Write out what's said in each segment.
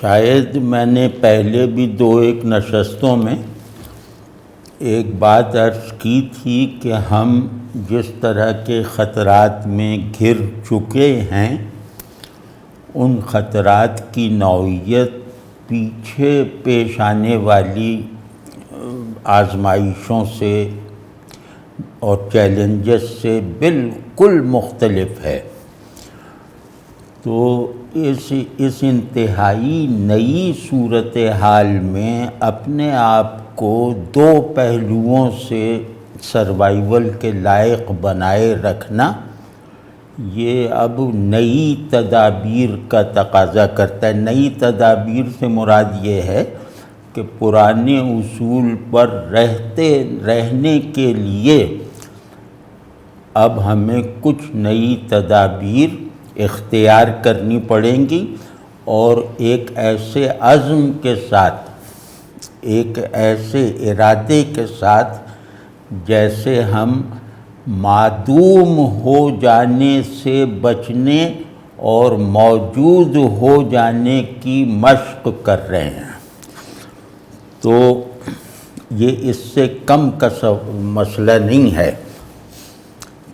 شاید میں نے پہلے بھی دو ایک نشستوں میں ایک بات عرض کی تھی کہ ہم جس طرح کے خطرات میں گھر چکے ہیں ان خطرات کی نوعیت پیچھے پیش آنے والی آزمائشوں سے اور چیلنجز سے بالکل مختلف ہے۔ تو اس انتہائی نئی صورتحال میں اپنے آپ کو دو پہلوؤں سے سروائیول کے لائق بنائے رکھنا یہ اب نئی تدابیر کا تقاضا کرتا ہے۔ نئی تدابیر سے مراد یہ ہے کہ پرانے اصول پر رہنے کے لیے اب ہمیں کچھ نئی تدابیر اختیار کرنی پڑیں گی، اور ایک ایسے عزم کے ساتھ، ایک ایسے ارادے کے ساتھ جیسے ہم معدوم ہو جانے سے بچنے اور موجود ہو جانے کی مشق کر رہے ہیں۔ تو یہ اس سے کم کا مسئلہ نہیں ہے۔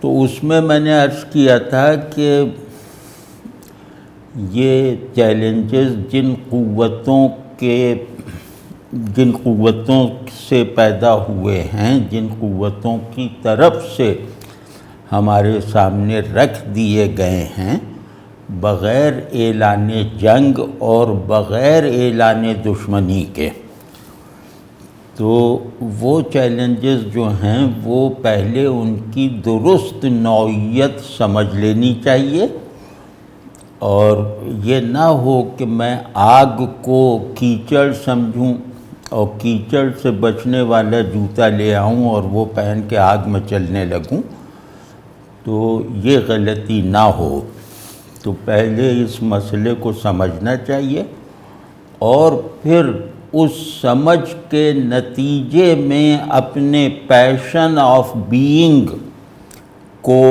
تو اس میں نے عرض کیا تھا کہ یہ چیلنجز جن قوتوں سے پیدا ہوئے ہیں، جن قوتوں کی طرف سے ہمارے سامنے رکھ دیے گئے ہیں بغیر اعلان جنگ اور بغیر اعلان دشمنی کے، تو وہ چیلنجز جو ہیں وہ پہلے ان کی درست نوعیت سمجھ لینی چاہیے، اور یہ نہ ہو کہ میں آگ کو کیچڑ سمجھوں اور کیچڑ سے بچنے والا جوتا لے آؤں اور وہ پہن کے آگ میں چلنے لگوں، تو یہ غلطی نہ ہو۔ تو پہلے اس مسئلے کو سمجھنا چاہیے، اور پھر اس سمجھ کے نتیجے میں اپنے پیشن آف بینگ کو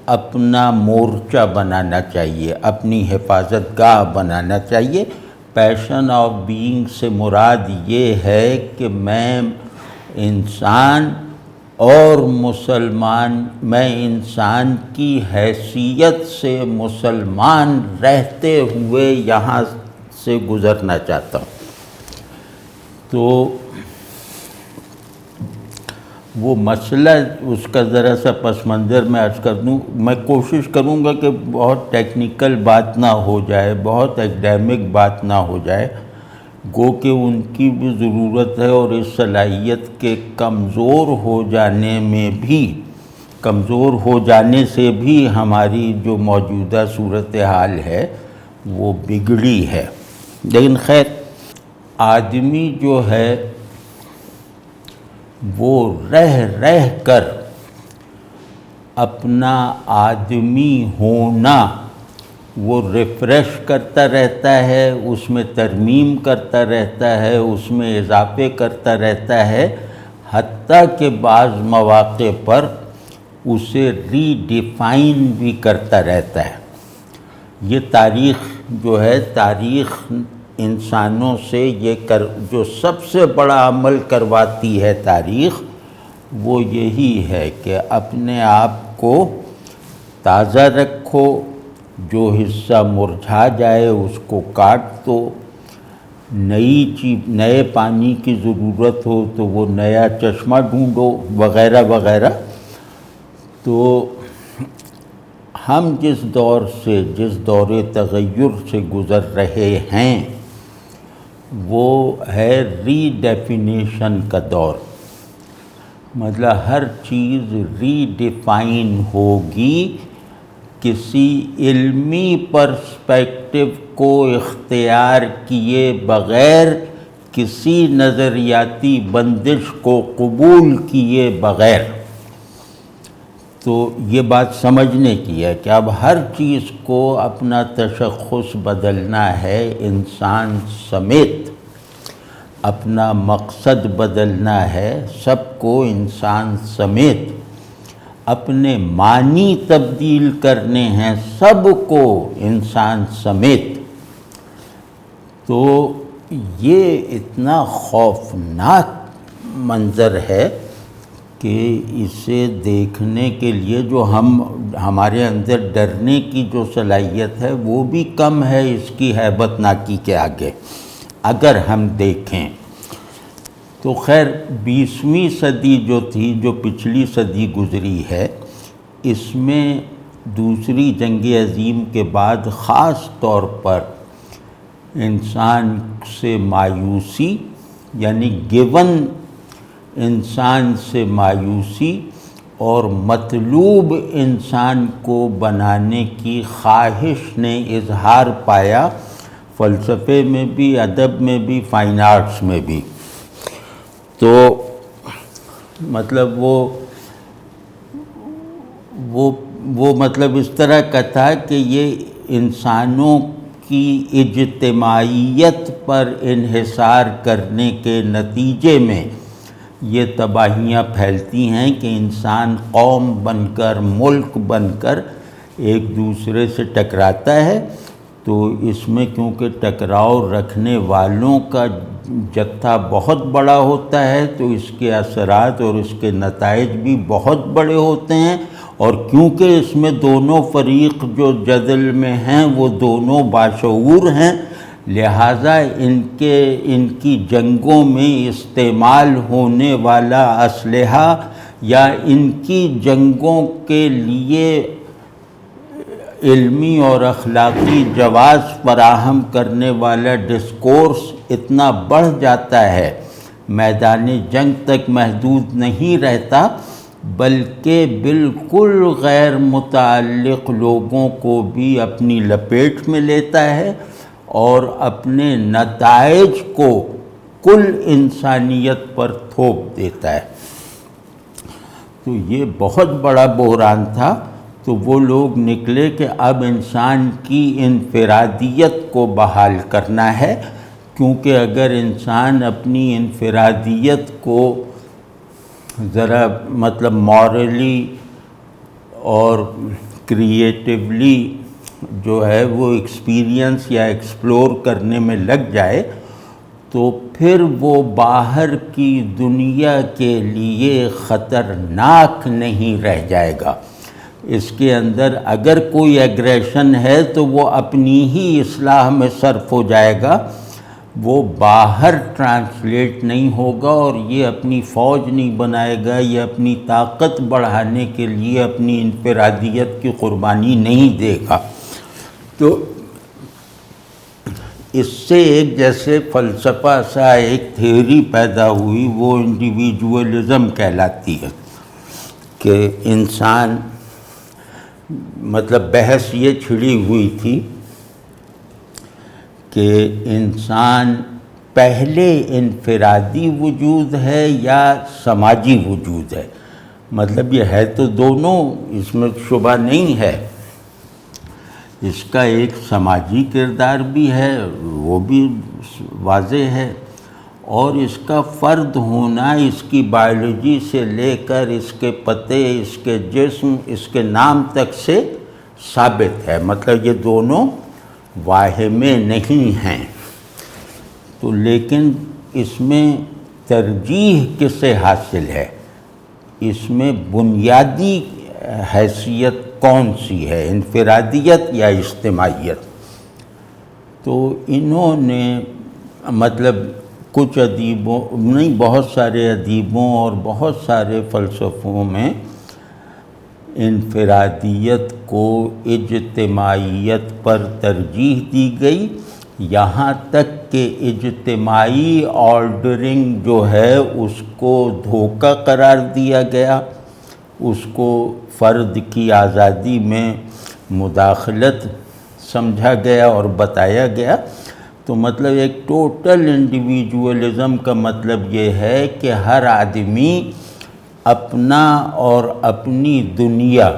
اپنا مورچہ بنانا چاہیے، اپنی حفاظت گاہ بنانا چاہیے۔ پیشن آف بینگ سے مراد یہ ہے کہ میں انسان اور مسلمان، میں انسان کی حیثیت سے مسلمان رہتے ہوئے یہاں سے گزرنا چاہتا ہوں۔ تو وہ مسئلہ اس کا ذرا سا پس منظر میں عرض کر دوں۔ میں کوشش کروں گا کہ بہت ٹیکنیکل بات نہ ہو جائے، بہت ایکڈیمک بات نہ ہو جائے، گو کہ ان کی بھی ضرورت ہے، اور اس صلاحیت کے کمزور ہو جانے سے بھی ہماری جو موجودہ صورتحال ہے وہ بگڑی ہے۔ لیکن خیر، آدمی جو ہے وہ رہ کر اپنا آدمی ہونا وہ ریفریش کرتا رہتا ہے، اس میں ترمیم کرتا رہتا ہے، اس میں اضافے کرتا رہتا ہے، حتیٰ کہ بعض مواقع پر اسے ری ڈیفائن بھی کرتا رہتا ہے۔ یہ تاریخ جو ہے، تاریخ انسانوں سے جو سب سے بڑا عمل کرواتی ہے تاریخ، وہ یہی ہے کہ اپنے آپ کو تازہ رکھو، جو حصہ مرجھا جائے اس کو کاٹ دو، نئے پانی کی ضرورت ہو تو وہ نیا چشمہ ڈھونڈو، وغیرہ وغیرہ۔ تو ہم جس دور تغیر سے گزر رہے ہیں وہ ہے ری ڈیفینیشن کا دور۔ مطلب ہر چیز ری ڈیفائن ہوگی، کسی علمی پرسپیکٹو کو اختیار کیے بغیر، کسی نظریاتی بندش کو قبول کیے بغیر۔ تو یہ بات سمجھنے کی ہے کہ اب ہر چیز کو اپنا تشخص بدلنا ہے، انسان سمیت اپنا مقصد بدلنا ہے، سب کو انسان سمیت اپنے معنی تبدیل کرنے ہیں، سب کو انسان سمیت۔ تو یہ اتنا خوفناک منظر ہے کہ اسے دیکھنے کے لیے جو ہمارے اندر ڈرنے کی جو صلاحیت ہے وہ بھی کم ہے اس کی ہیبت ناکی کے آگے اگر ہم دیکھیں تو۔ خیر 20ویں صدی جو تھی، جو پچھلی صدی گزری ہے، اس میں دوسری جنگ عظیم کے بعد خاص طور پر انسان سے مایوسی، یعنی گیون انسان سے مایوسی اور مطلوب انسان کو بنانے کی خواہش نے اظہار پایا، فلسفے میں بھی، ادب میں بھی، فائن آرٹس میں بھی۔ تو مطلب وہ مطلب اس طرح کا تھا کہ یہ انسانوں کی اجتماعیت پر انحصار کرنے کے نتیجے میں یہ تباہیاں پھیلتی ہیں کہ انسان قوم بن کر، ملک بن کر ایک دوسرے سے ٹکراتا ہے۔ تو اس میں کیونکہ ٹکراؤ رکھنے والوں کا جتھا بہت بڑا ہوتا ہے تو اس کے اثرات اور اس کے نتائج بھی بہت بڑے ہوتے ہیں، اور کیونکہ اس میں دونوں فریق جو جدل میں ہیں وہ دونوں باشعور ہیں، لہٰذا ان کی جنگوں میں استعمال ہونے والا اسلحہ یا ان کی جنگوں کے لیے علمی اور اخلاقی جواز فراہم کرنے والا ڈسکورس اتنا بڑھ جاتا ہے، میدان جنگ تک محدود نہیں رہتا، بلکہ بالکل غیر متعلق لوگوں کو بھی اپنی لپیٹ میں لیتا ہے اور اپنے نتائج کو کل انسانیت پر تھوپ دیتا ہے۔ تو یہ بہت بڑا بحران تھا۔ تو وہ لوگ نکلے کہ اب انسان کی انفرادیت کو بحال کرنا ہے، کیونکہ اگر انسان اپنی انفرادیت کو ذرا مطلب مورلی اور کریٹیولی جو ہے وہ ایکسپیرینس یا ایکسپلور کرنے میں لگ جائے تو پھر وہ باہر کی دنیا کے لیے خطرناک نہیں رہ جائے گا۔ اس کے اندر اگر کوئی ایگریشن ہے تو وہ اپنی ہی اصلاح میں صرف ہو جائے گا، وہ باہر ٹرانسلیٹ نہیں ہوگا، اور یہ اپنی فوج نہیں بنائے گا، یہ اپنی طاقت بڑھانے کے لیے اپنی انفرادیت کی قربانی نہیں دے گا۔ تو اس سے ایک جیسے فلسفہ سا ایک تھیوری پیدا ہوئی، وہ انڈیویجولزم کہلاتی ہے، کہ انسان مطلب بحث یہ چھڑی ہوئی تھی کہ انسان پہلے انفرادی وجود ہے یا سماجی وجود ہے۔ مطلب یہ ہے تو دونوں، اس میں شبہ نہیں ہے، اس کا ایک سماجی کردار بھی ہے، وہ بھی واضح ہے، اور اس کا فرد ہونا اس کی بائیولوجی سے لے کر اس کے پتے، اس کے جسم، اس کے نام تک سے ثابت ہے۔ مطلب یہ دونوں واہمے نہیں ہیں۔ تو لیکن اس میں ترجیح کس سے حاصل ہے؟ اس میں بنیادی حیثیت کون سی ہے، انفرادیت یا اجتماعیت؟ تو انہوں نے مطلب کچھ ادیبوں، نہیں بہت سارے ادیبوں اور بہت سارے فلسفوں میں انفرادیت کو اجتماعیت پر ترجیح دی گئی، یہاں تک کہ اجتماعی آرڈرنگ جو ہے اس کو دھوکہ قرار دیا گیا، اس کو فرد کی آزادی میں مداخلت سمجھا گیا اور بتایا گیا۔ تو مطلب ایک ٹوٹل انڈیویجولزم کا مطلب یہ ہے کہ ہر آدمی اپنا اور اپنی دنیا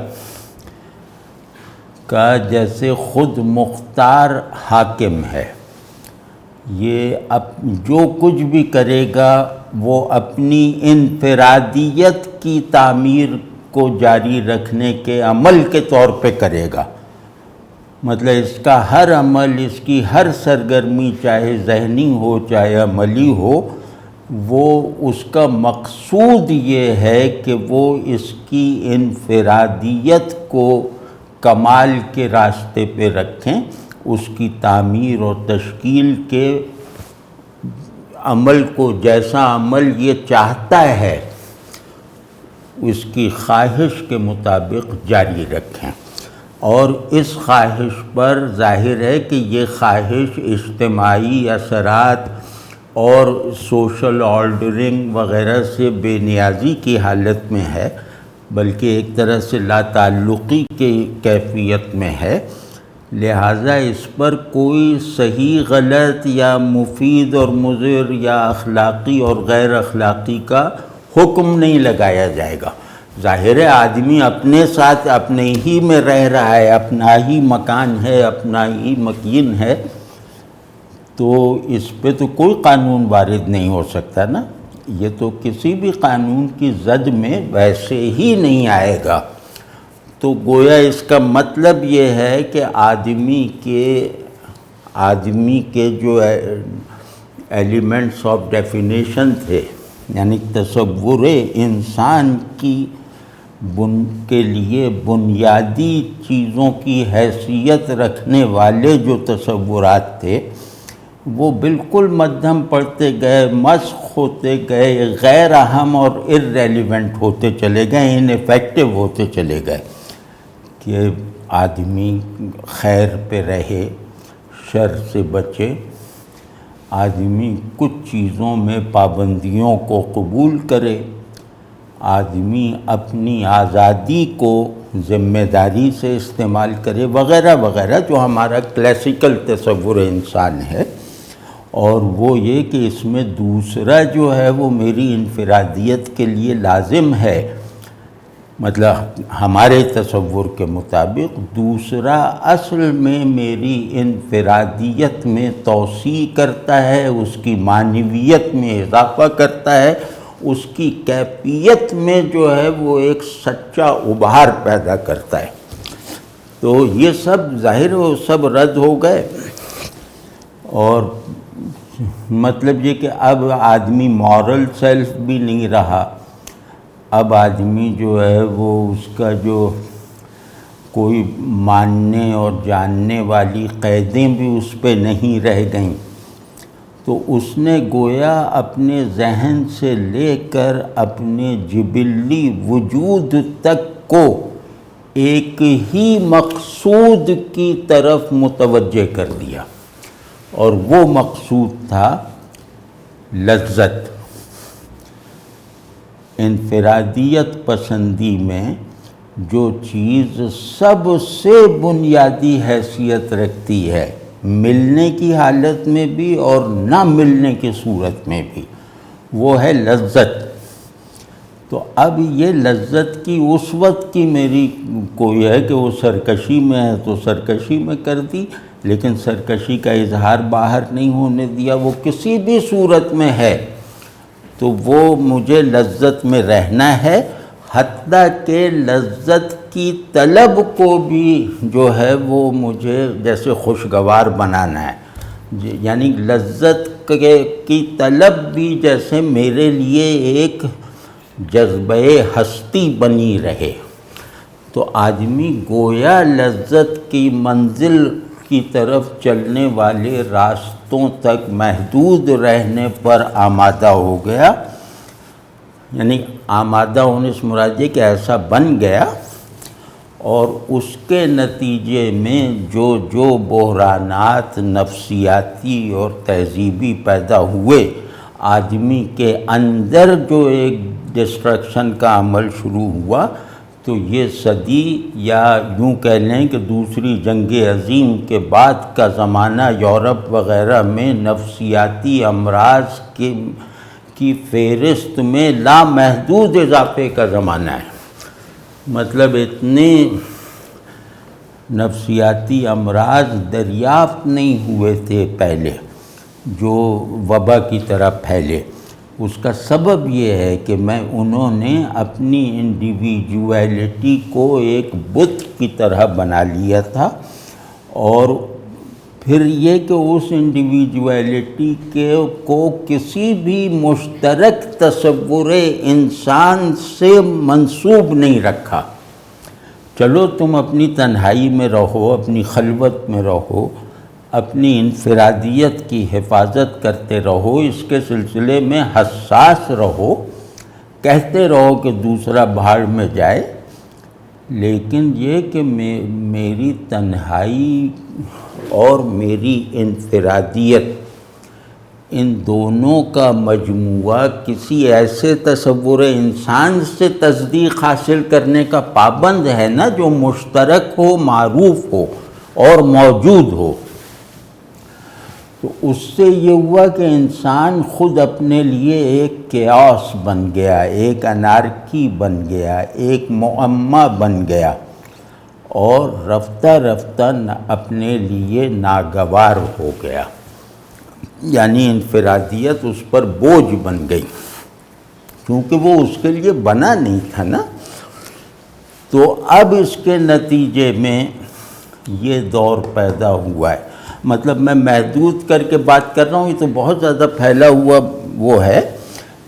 کا جیسے خود مختار حاکم ہے، یہ جو کچھ بھی کرے گا وہ اپنی انفرادیت کی تعمیر کو جاری رکھنے کے عمل کے طور پہ کرے گا، مطلب اس کا ہر عمل، اس کی ہر سرگرمی، چاہے ذہنی ہو چاہے عملی ہو، وہ اس کا مقصود یہ ہے کہ وہ اس کی انفرادیت کو کمال کے راستے پہ رکھیں، اس کی تعمیر اور تشکیل کے عمل کو، جیسا عمل یہ چاہتا ہے اس کی خواہش کے مطابق جاری رکھیں۔ اور اس خواہش پر ظاہر ہے کہ یہ خواہش اجتماعی اثرات اور سوشل آرڈرنگ وغیرہ سے بے نیازی کی حالت میں ہے، بلکہ ایک طرح سے لا تعلقی کی کیفیت میں ہے، لہٰذا اس پر کوئی صحیح غلط یا مفید اور مضر یا اخلاقی اور غیر اخلاقی کا حکم نہیں لگایا جائے گا۔ ظاہر ہے آدمی اپنے ساتھ اپنے ہی میں رہ رہا ہے، اپنا ہی مکان ہے، اپنا ہی مکین ہے، تو اس پہ تو کوئی قانون وارد نہیں ہو سکتا نا، یہ تو کسی بھی قانون کی زد میں ویسے ہی نہیں آئے گا۔ تو گویا اس کا مطلب یہ ہے کہ آدمی کے جو ایلیمنٹس آف ڈیفینیشن تھے، یعنی تصور انسان کے لیے بنیادی چیزوں کی حیثیت رکھنے والے جو تصورات تھے، وہ بالکل مدھم پڑتے گئے، مسخ ہوتے گئے، غیر اہم اور irrelevant ہوتے چلے گئے، ineffective ہوتے چلے گئے، کہ آدمی خیر پہ رہے، شر سے بچے، آدمی کچھ چیزوں میں پابندیوں کو قبول کرے، آدمی اپنی آزادی کو ذمہ داری سے استعمال کرے، وغیرہ وغیرہ، جو ہمارا کلاسیکل تصور انسان ہے۔ اور وہ یہ کہ اس میں دوسرا جو ہے وہ میری انفرادیت کے لیے لازم ہے، مطلب ہمارے تصور کے مطابق دوسرا اصل میں میری انفرادیت میں توسیع کرتا ہے، اس کی معنویت میں اضافہ کرتا ہے، اس کی کیفیت میں جو ہے وہ ایک سچا ابھار پیدا کرتا ہے۔ تو یہ سب ظاہر ہو سب رد ہو گئے، اور مطلب یہ کہ اب آدمی مورل سیلف بھی نہیں رہا، اب آدمی جو ہے وہ اس کا جو کوئی ماننے اور جاننے والی قیدیں بھی اس پہ نہیں رہ گئیں، تو اس نے گویا اپنے ذہن سے لے کر اپنے جبلی وجود تک کو ایک ہی مقصود کی طرف متوجہ کر دیا، اور وہ مقصود تھا لذت۔ انفرادیت پسندی میں جو چیز سب سے بنیادی حیثیت رکھتی ہے، ملنے کی حالت میں بھی اور نہ ملنے کی صورت میں بھی، وہ ہے لذت۔ تو اب یہ لذت کی اس وقت کی میری کوئی ہے کہ وہ سرکشی میں ہے تو سرکشی میں کر دی، لیکن سرکشی کا اظہار باہر نہیں ہونے دیا، وہ کسی بھی صورت میں ہے تو وہ مجھے لذت میں رہنا ہے، حتیٰ کہ لذت کی طلب کو بھی جو ہے وہ مجھے جیسے خوشگوار بنانا ہے، یعنی لذت کی طلب بھی جیسے میرے لیے ایک جذبہ ہستی بنی رہے۔ تو آدمی گویا لذت کی منزل کی طرف چلنے والے راستوں تک محدود رہنے پر آمادہ ہو گیا، یعنی آمادہ ہونے سے مراد یہ کہ ایسا بن گیا، اور اس کے نتیجے میں جو بحرانات نفسیاتی اور تہذیبی پیدا ہوئے، آدمی کے اندر جو ایک ڈسٹرکشن کا عمل شروع ہوا، تو یہ صدی یا یوں کہہ لیں کہ دوسری جنگ عظیم کے بعد کا زمانہ یورپ وغیرہ میں نفسیاتی امراض کی فہرست میں لامحدود اضافے کا زمانہ ہے۔ مطلب اتنے نفسیاتی امراض دریافت نہیں ہوئے تھے پہلے جو وبا کی طرح پھیلے۔ اس کا سبب یہ ہے کہ انہوں نے اپنی انڈیویجویلٹی کو ایک بت کی طرح بنا لیا تھا، اور پھر یہ کہ اس انڈیویجویلٹی کو کسی بھی مشترک تصور انسان سے منسوب نہیں رکھا۔ چلو تم اپنی تنہائی میں رہو، اپنی خلوت میں رہو، اپنی انفرادیت کی حفاظت کرتے رہو، اس کے سلسلے میں حساس رہو، کہتے رہو کہ دوسرا بھاڑ میں جائے، لیکن یہ کہ میری تنہائی اور میری انفرادیت، ان دونوں کا مجموعہ کسی ایسے تصور انسان سے تصدیق حاصل کرنے کا پابند ہے نا جو مشترک ہو، معروف ہو اور موجود ہو۔ تو اس سے یہ ہوا کہ انسان خود اپنے لیے ایک کیاس بن گیا، ایک انارکی بن گیا، ایک معمہ بن گیا، اور رفتہ رفتہ اپنے لیے ناگوار ہو گیا، یعنی انفرادیت اس پر بوجھ بن گئی، کیونکہ وہ اس کے لیے بنا نہیں تھا نا۔ تو اب اس کے نتیجے میں یہ دور پیدا ہوا ہے۔ مطلب میں محدود کر کے بات کر رہا ہوں، یہ تو بہت زیادہ پھیلا ہوا وہ ہے۔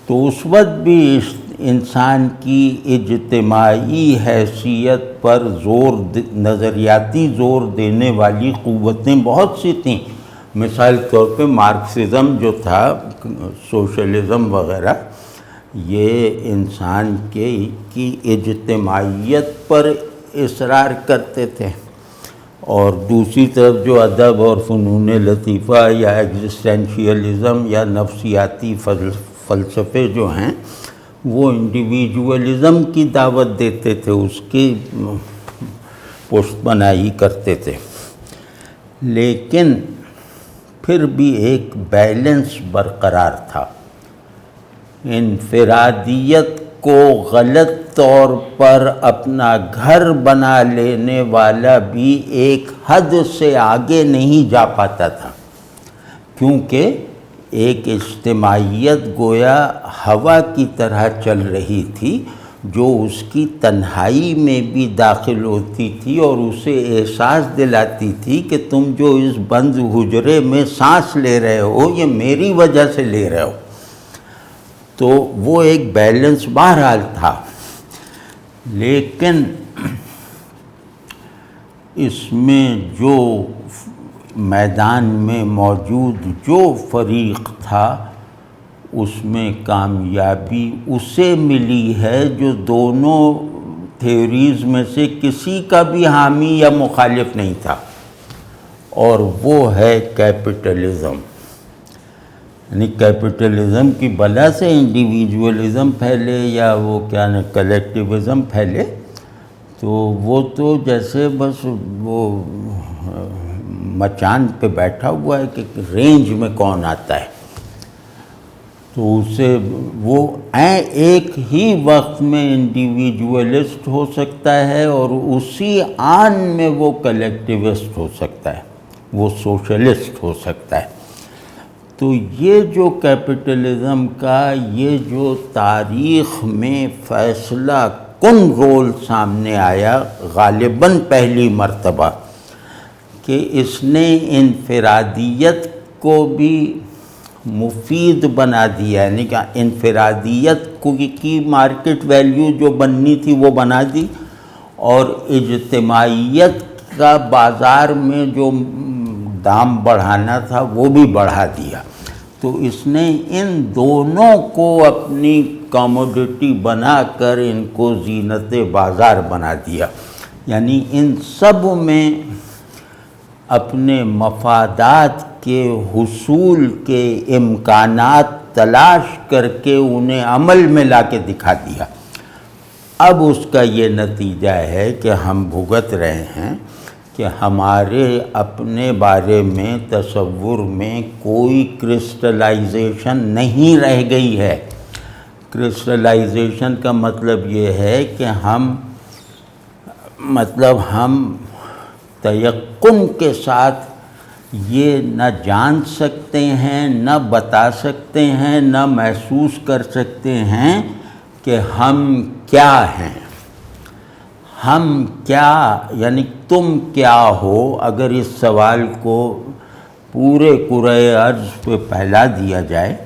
تو اس وقت بھی انسان کی اجتماعی حیثیت پر نظریاتی زور دینے والی قوتیں بہت سی تھیں۔ مثال کے طور پہ مارکسزم جو تھا، سوشلزم وغیرہ، یہ انسان کی اجتماعیت پر اصرار کرتے تھے، اور دوسری طرف جو ادب اور فنون لطیفہ یا ایگزسٹینشیلزم یا نفسیاتی فلسفے جو ہیں وہ انڈیویجولزم کی دعوت دیتے تھے، اس کی پشت بنائی کرتے تھے۔ لیکن پھر بھی ایک بیلنس برقرار تھا۔ انفرادیت کو غلط طور پر اپنا گھر بنا لینے والا بھی ایک حد سے آگے نہیں جا پاتا تھا، کیونکہ ایک اجتماعیت گویا ہوا کی طرح چل رہی تھی جو اس کی تنہائی میں بھی داخل ہوتی تھی اور اسے احساس دلاتی تھی کہ تم جو اس بند حجرے میں سانس لے رہے ہو یہ میری وجہ سے لے رہے ہو۔ تو وہ ایک بیلنس بہرحال تھا، لیکن اس میں جو میدان میں موجود جو فریق تھا اس میں کامیابی اسے ملی ہے جو دونوں تھیوریز میں سے کسی کا بھی حامی یا مخالف نہیں تھا، اور وہ ہے کیپٹلزم۔ یعنی کیپٹلزم کی بلا سے انڈیویجولزم پھیلے یا وہ کیا کلیکٹیوزم پھیلے، تو وہ تو جیسے بس وہ مچان پہ بیٹھا ہوا ہے کہ رینج میں کون آتا ہے، تو اسے وہ ایک ہی وقت میں انڈیویجولسٹ ہو سکتا ہے اور اسی آن میں وہ کلیکٹیوسٹ ہو سکتا ہے، وہ سوشلسٹ ہو سکتا ہے۔ تو یہ جو کیپٹلزم کا یہ جو تاریخ میں فیصلہ کن رول سامنے آیا غالباً پہلی مرتبہ، کہ اس نے انفرادیت کو بھی مفید بنا دیا، یعنی کہ انفرادیت کی مارکیٹ ویلیو جو بننی تھی وہ بنا دی، اور اجتماعیت کا بازار میں جو دام بڑھانا تھا وہ بھی بڑھا دیا۔ تو اس نے ان دونوں کو اپنی کموڈٹی بنا کر ان کو زینت بازار بنا دیا، یعنی ان سب میں اپنے مفادات کے حصول کے امکانات تلاش کر کے انہیں عمل میں لا کے دکھا دیا۔ اب اس کا یہ نتیجہ ہے کہ ہم بھگت رہے ہیں کہ ہمارے اپنے بارے میں تصور میں کوئی کرسٹلائزیشن نہیں رہ گئی ہے۔ کرسٹلائزیشن کا مطلب یہ ہے کہ ہم تیقن کے ساتھ یہ نہ جان سکتے ہیں، نہ بتا سکتے ہیں، نہ محسوس کر سکتے ہیں کہ ہم کیا ہیں۔ ہم کیا یعنی تم کیا ہو، اگر اس سوال کو پورے کرۂ ارض پہ پھیلا دیا جائے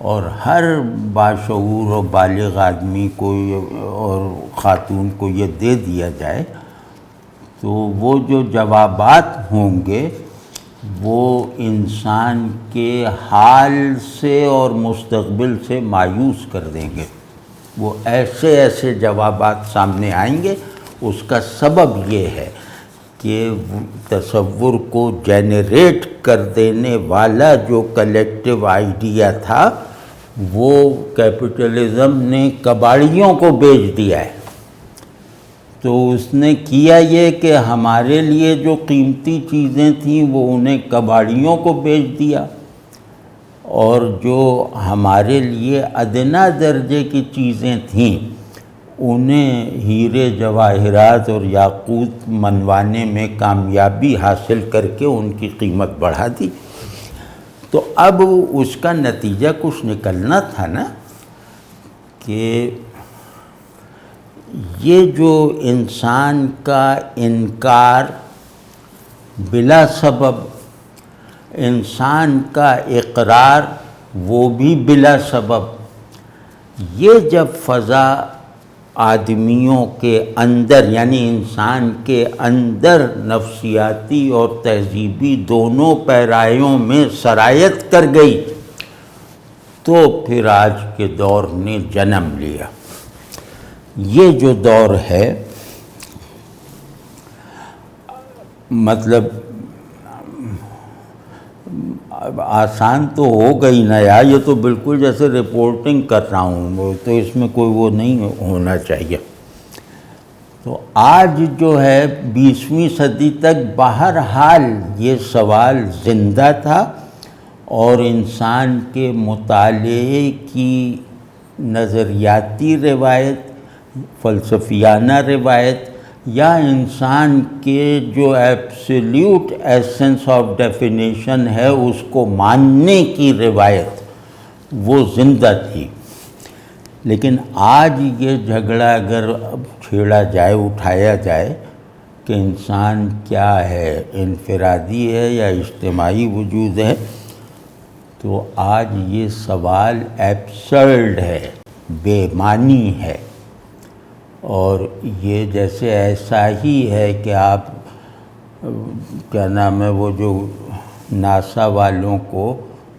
اور ہر باشعور و بالغ آدمی کو اور خاتون کو یہ دے دیا جائے، تو وہ جو جوابات ہوں گے وہ انسان کے حال سے اور مستقبل سے مایوس کر دیں گے۔ وہ ایسے ایسے جوابات سامنے آئیں گے۔ اس کا سبب یہ ہے کہ تصور کو جنریٹ کر دینے والا جو کلیکٹیو آئیڈیا تھا وہ کیپٹلزم نے کباڑیوں کو بیچ دیا ہے۔ تو اس نے کیا یہ کہ ہمارے لیے جو قیمتی چیزیں تھیں وہ انہیں کباڑیوں کو بیچ دیا، اور جو ہمارے لیے ادنیٰ درجے کی چیزیں تھیں انہیں ہیرے جواہرات اور یاقوت منوانے میں کامیابی حاصل کر کے ان کی قیمت بڑھا دی۔ تو اب اس کا نتیجہ کچھ نکلنا تھا نا، کہ یہ جو انسان کا انکار بلا سبب، انسان کا اقرار وہ بھی بلا سبب، یہ جب فضا آدمیوں کے اندر یعنی انسان کے اندر نفسیاتی اور تہذیبی دونوں پیرایوں میں سرایت کر گئی تو پھر آج کے دور نے جنم لیا۔ یہ جو دور ہے مطلب آسان تو ہو گئی نا یار، یہ تو بالکل جیسے رپورٹنگ کر رہا ہوں، تو اس میں کوئی وہ نہیں ہونا چاہیے۔ تو آج جو ہے 20ویں صدی تک بہرحال یہ سوال زندہ تھا، اور انسان کے مطالعے کی نظریاتی روایت، فلسفیانہ روایت، یا انسان کے جو ایبسلیوٹ ایسنس آف ڈیفینیشن ہے اس کو ماننے کی روایت وہ زندہ تھی۔ لیکن آج یہ جھگڑا اگر چھیڑا جائے، اٹھایا جائے کہ انسان کیا ہے، انفرادی ہے یا اجتماعی وجود ہے، تو آج یہ سوال ایبسرڈ ہے، بے معنی ہے۔ اور یہ جیسے ایسا ہی ہے کہ آپ کیا نام ہے وہ جو ناسا والوں کو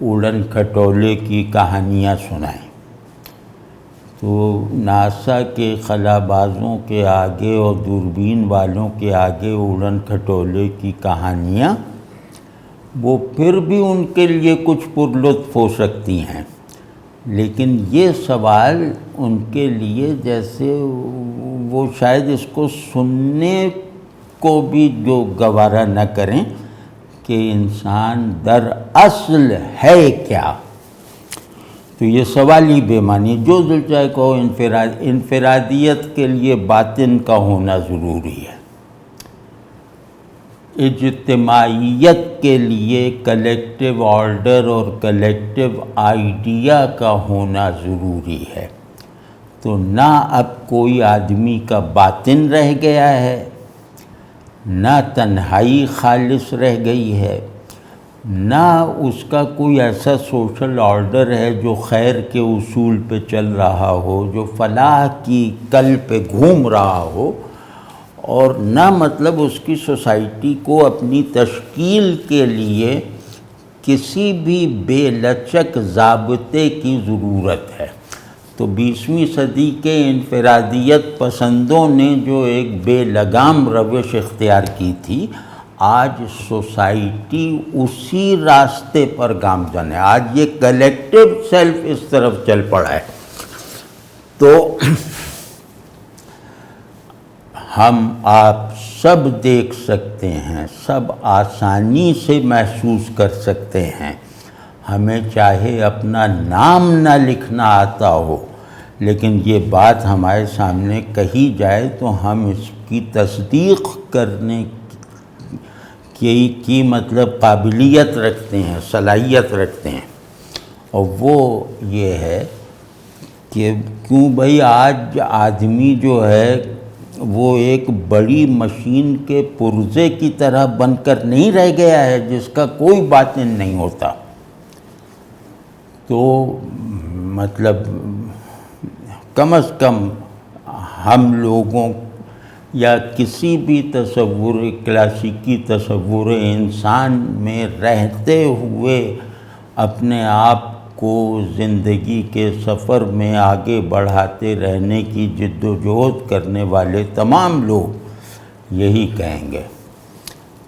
اڑن کھٹولے کی کہانیاں سنائیں، تو ناسا کے خلا بازوں کے آگے اور دوربین والوں کے آگے اڑن کھٹولے کی کہانیاں وہ پھر بھی ان کے لیے کچھ پرلطف ہو سکتی ہیں، لیکن یہ سوال ان کے لیے جیسے وہ شاید اس کو سننے کو بھی جو گوارا نہ کریں کہ انسان در اصل ہے کیا۔ تو یہ سوال ہی بے معنی، جو دل چاہے کہو، انفرادیت کے لیے باطن کا ہونا ضروری ہے، اجتماعیت کے لیے کلیکٹیو آرڈر اور کلیکٹیو آئیڈیا کا ہونا ضروری ہے۔ تو نہ اب کوئی آدمی کا باطن رہ گیا ہے، نہ تنہائی خالص رہ گئی ہے، نہ اس کا کوئی ایسا سوشل آرڈر ہے جو خیر کے اصول پہ چل رہا ہو، جو فلاح کی کل پہ گھوم رہا ہو، اور نہ مطلب اس کی سوسائٹی کو اپنی تشکیل کے لیے کسی بھی بے لچک ضابطے کی ضرورت ہے۔ تو 20ویں صدی کے انفرادیت پسندوں نے جو ایک بے لگام روش اختیار کی تھی، آج سوسائٹی اسی راستے پر گامزن ہے۔ آج یہ کلیکٹیو سیلف اس طرف چل پڑا ہے۔ تو ہم آپ سب دیکھ سکتے ہیں، سب آسانی سے محسوس کر سکتے ہیں، ہمیں چاہے اپنا نام نہ لکھنا آتا ہو، لیکن یہ بات ہمارے سامنے کہی جائے تو ہم اس کی تصدیق کرنے کی مطلب قابلیت رکھتے ہیں، صلاحیت رکھتے ہیں، اور وہ یہ ہے کہ کیوں بھئی آج آدمی جو ہے وہ ایک بڑی مشین کے پرزے کی طرح بن کر نہیں رہ گیا ہے جس کا کوئی باطن نہیں ہوتا۔ تو مطلب کم از کم ہم لوگوں یا کسی بھی تصور کلاسیکی تصور انسان میں رہتے ہوئے اپنے آپ کو زندگی کے سفر میں آگے بڑھاتے رہنے کی جد و جہد کرنے والے تمام لوگ یہی کہیں گے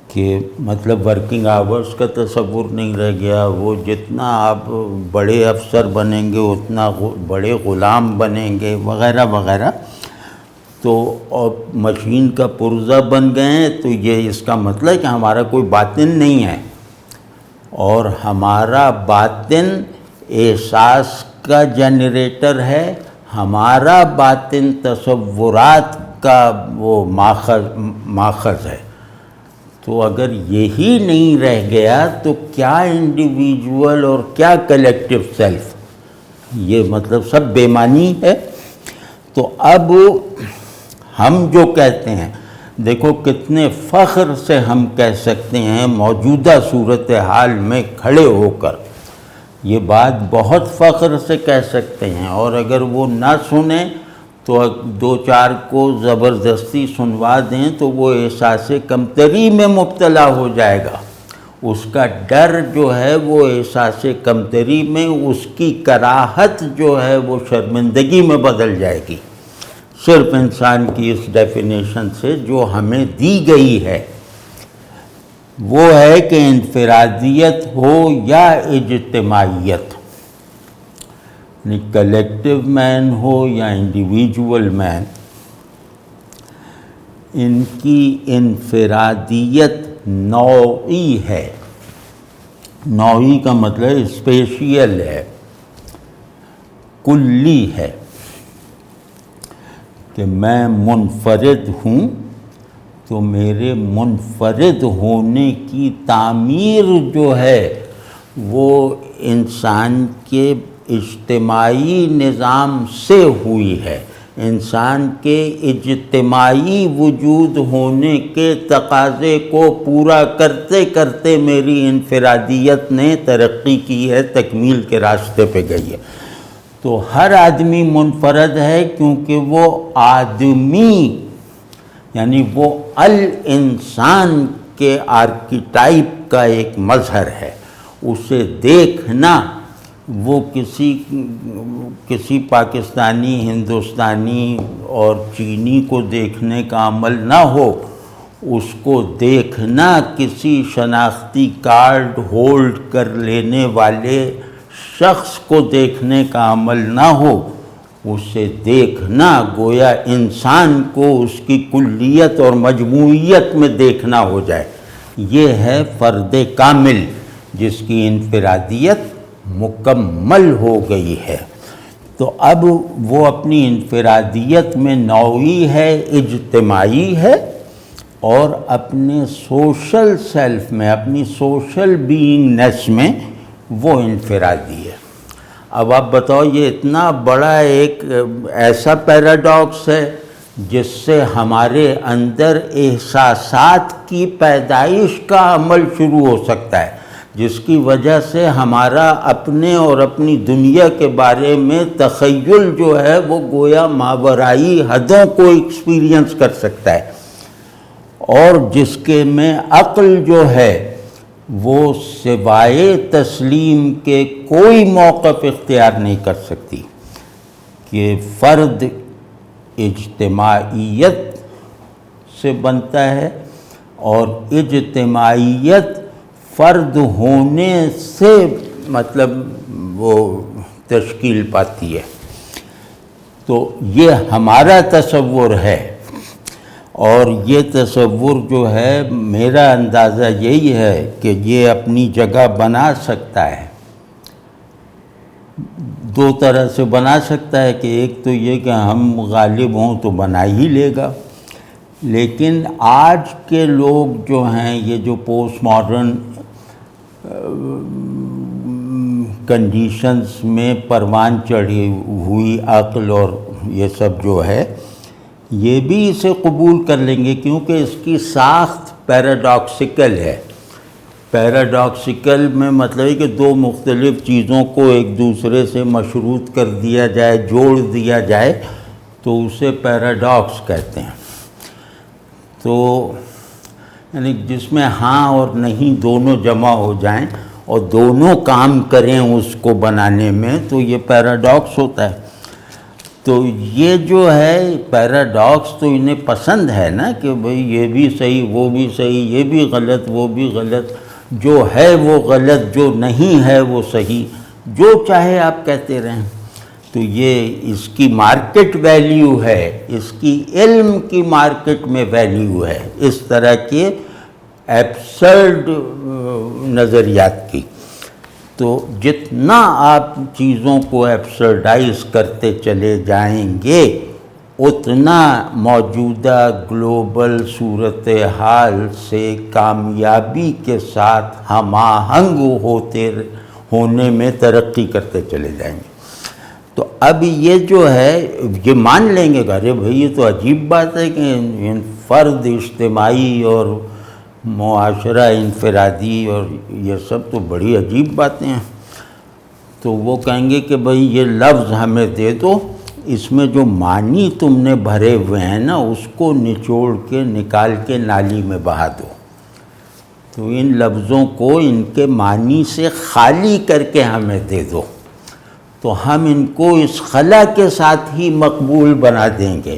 کہ مطلب ورکنگ آورز کا تصور نہیں رہ گیا، وہ جتنا آپ بڑے افسر بنیں گے اتنا بڑے غلام بنیں گے وغیرہ وغیرہ۔ تو اور مشین کا پرزہ بن گئے ہیں، تو یہ اس کا مطلب ہے کہ ہمارا کوئی باطن نہیں ہے، اور ہمارا باطن احساس کا جنریٹر ہے، ہمارا باطن تصورات کا وہ ماخذ ہے۔ تو اگر یہی نہیں رہ گیا تو کیا انڈیویجول اور کیا کلیکٹیو سیلف، یہ مطلب سب بے معنی ہے۔ تو اب ہم جو کہتے ہیں، دیکھو کتنے فخر سے ہم کہہ سکتے ہیں موجودہ صورتحال میں کھڑے ہو کر، یہ بات بہت فخر سے کہہ سکتے ہیں، اور اگر وہ نہ سنیں تو دو چار کو زبردستی سنوا دیں تو وہ احساس کمتری میں مبتلا ہو جائے گا۔ اس کا ڈر جو ہے وہ احساس کمتری میں، اس کی کراہت جو ہے وہ شرمندگی میں بدل جائے گی، صرف انسان کی اس ڈیفینیشن سے جو ہمیں دی گئی ہے۔ وہ ہے کہ انفرادیت ہو یا اجتماعیت، یعنی کلیکٹیو مین ہو یا انڈیویجول مین، ان کی انفرادیت نوعی ہے۔ نوعی کا مطلب اسپیشیل ہے، کلی ہے، کہ میں منفرد ہوں تو میرے منفرد ہونے کی تعمیر جو ہے وہ انسان کے اجتماعی نظام سے ہوئی ہے۔ انسان کے اجتماعی وجود ہونے کے تقاضے کو پورا کرتے کرتے میری انفرادیت نے ترقی کی ہے، تکمیل کے راستے پہ گئی ہے۔ تو ہر آدمی منفرد ہے کیونکہ وہ آدمی، یعنی وہ الانسان کے آرکیٹائپ کا ایک مظہر ہے۔ اسے دیکھنا وہ کسی پاکستانی، ہندوستانی اور چینی کو دیکھنے کا عمل نہ ہو، اس کو دیکھنا کسی شناختی کارڈ ہولڈ کر لینے والے شخص کو دیکھنے کا عمل نہ ہو، اسے دیکھنا گویا انسان کو اس کی کلیت اور مجموعیت میں دیکھنا ہو جائے۔ یہ ہے فرد کامل جس کی انفرادیت مکمل ہو گئی ہے۔ تو اب وہ اپنی انفرادیت میں نوعی ہے، اجتماعی ہے، اور اپنے سوشل سیلف میں، اپنی سوشل بینگنیس میں وہ انفرادی ہے۔ اب آپ بتاؤ، یہ اتنا بڑا ایک ایسا پیراڈاکس ہے جس سے ہمارے اندر احساسات کی پیدائش کا عمل شروع ہو سکتا ہے، جس کی وجہ سے ہمارا اپنے اور اپنی دنیا کے بارے میں تخیل جو ہے وہ گویا ماورائی حدوں کو ایکسپیرینس کر سکتا ہے، اور جس کے میں عقل جو ہے وہ سوائے تسلیم کے کوئی موقف اختیار نہیں کر سکتی کہ فرد اجتماعیت سے بنتا ہے اور اجتماعیت فرد ہونے سے مطلب وہ تشکیل پاتی ہے۔ تو یہ ہمارا تصور ہے، اور یہ تصور جو ہے میرا اندازہ یہی ہے کہ یہ اپنی جگہ بنا سکتا ہے، دو طرح سے بنا سکتا ہے، کہ ایک تو یہ کہ ہم غالب ہوں تو بنا ہی لے گا، لیکن آج کے لوگ جو ہیں، یہ جو پوسٹ ماڈرن کنڈیشنز میں پروان چڑھی ہوئی عقل اور یہ سب جو ہے، یہ بھی اسے قبول کر لیں گے کیونکہ اس کی ساخت پیراڈاکسیکل ہے۔ پیراڈاکسیکل میں مطلب ہے کہ دو مختلف چیزوں کو ایک دوسرے سے مشروط کر دیا جائے، جوڑ دیا جائے تو اسے پیراڈاکس کہتے ہیں۔ تو یعنی جس میں ہاں اور نہیں دونوں جمع ہو جائیں اور دونوں کام کریں اس کو بنانے میں، تو یہ پیراڈاکس ہوتا ہے۔ تو یہ جو ہے پیراڈاکس تو انہیں پسند ہے نا کہ بھئی یہ بھی صحیح وہ بھی صحیح، یہ بھی غلط وہ بھی غلط، جو ہے وہ غلط جو نہیں ہے وہ صحیح، جو چاہے آپ کہتے رہیں۔ تو یہ اس کی مارکیٹ ویلیو ہے، اس کی علم کی مارکیٹ میں ویلیو ہے اس طرح کے ایبسرڈ نظریات کی۔ تو جتنا آپ چیزوں کو ایبسرڈائز کرتے چلے جائیں گے اتنا موجودہ گلوبل صورتحال سے کامیابی کے ساتھ ہم آہنگ ہونے میں ترقی کرتے چلے جائیں گے۔ تو اب یہ جو ہے یہ مان لیں گے کہ ارے بھائی یہ تو عجیب بات ہے کہ فرد اجتماعی اور معاشرہ انفرادی اور یہ سب تو بڑی عجیب باتیں ہیں۔ تو وہ کہیں گے کہ بھئی یہ لفظ ہمیں دے دو، اس میں جو معنی تم نے بھرے ہوئے ہیں نا اس کو نچوڑ کے نکال کے نالی میں بہا دو۔ تو ان لفظوں کو ان کے معنی سے خالی کر کے ہمیں دے دو، تو ہم ان کو اس خلا کے ساتھ ہی مقبول بنا دیں گے۔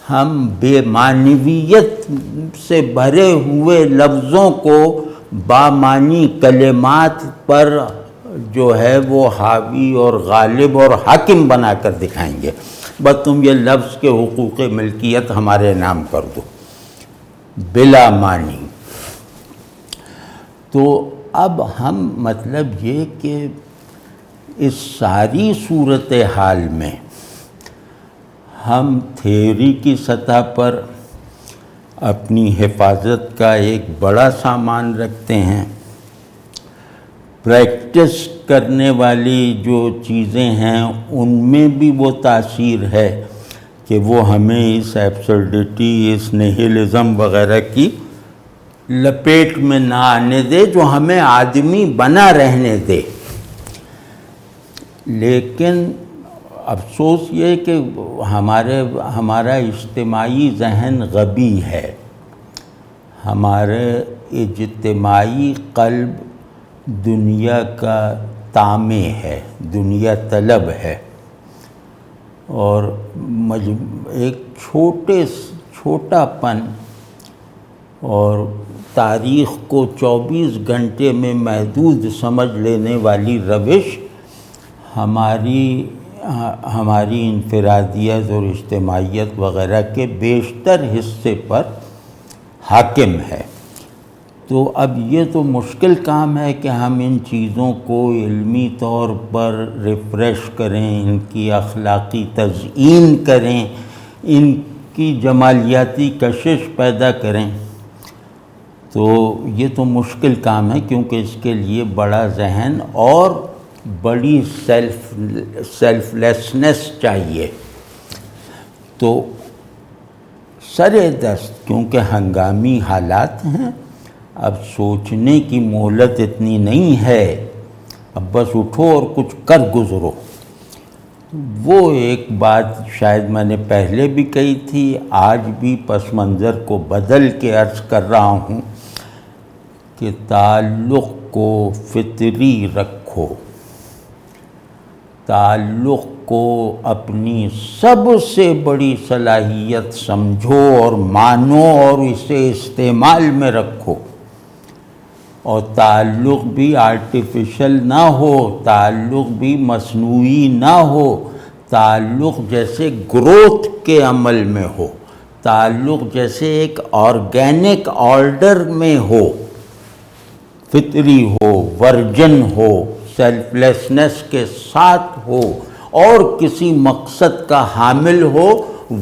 ہم بے معنویت سے بھرے ہوئے لفظوں کو بامعنی کلمات پر جو ہے وہ حاوی اور غالب اور حاکم بنا کر دکھائیں گے۔ بس تم یہ لفظ کے حقوق ملکیت ہمارے نام کر دو بلا معنی۔ تو اب ہم مطلب یہ کہ اس ساری صورتحال میں ہم تھیوری کی سطح پر اپنی حفاظت کا ایک بڑا سامان رکھتے ہیں، پریکٹس کرنے والی جو چیزیں ہیں ان میں بھی وہ تاثیر ہے کہ وہ ہمیں اس ایبسرڈیٹی، اس نیہلزم وغیرہ کی لپیٹ میں نہ آنے دے جو ہمیں آدمی بنا رہنے دے۔ لیکن افسوس یہ کہ ہمارا اجتماعی ذہن غبی ہے، ہمارے اجتماعی قلب دنیا کا طامع ہے، دنیا طلب ہے، اور ایک چھوٹا پن اور تاریخ کو 24 گھنٹے میں محدود سمجھ لینے والی روش ہماری انفرادیت اور اجتماعیت وغیرہ کے بیشتر حصے پر حاکم ہے۔ تو اب یہ تو مشکل کام ہے کہ ہم ان چیزوں کو علمی طور پر ریفریش کریں، ان کی اخلاقی تزئین کریں، ان کی جمالیاتی کشش پیدا کریں۔ تو یہ تو مشکل کام ہے کیونکہ اس کے لیے بڑا ذہن اور بڑی سیلف لیسنس چاہیے۔ تو سر دست کیونکہ ہنگامی حالات ہیں، اب سوچنے کی مہلت اتنی نہیں ہے، اب بس اٹھو اور کچھ کر گزرو۔ وہ ایک بات شاید میں نے پہلے بھی کہی تھی، آج بھی پس منظر کو بدل کے عرض کر رہا ہوں کہ تعلق کو فطری رکھو، تعلق کو اپنی سب سے بڑی صلاحیت سمجھو اور مانو اور اسے استعمال میں رکھو، اور تعلق بھی آرٹیفیشل نہ ہو، تعلق بھی مصنوعی نہ ہو، تعلق جیسے گروتھ کے عمل میں ہو، تعلق جیسے ایک آرگینک آرڈر میں ہو، فطری ہو، ورجن ہو، سیلف لیسنس کے ساتھ ہو، اور کسی مقصد کا حامل ہو،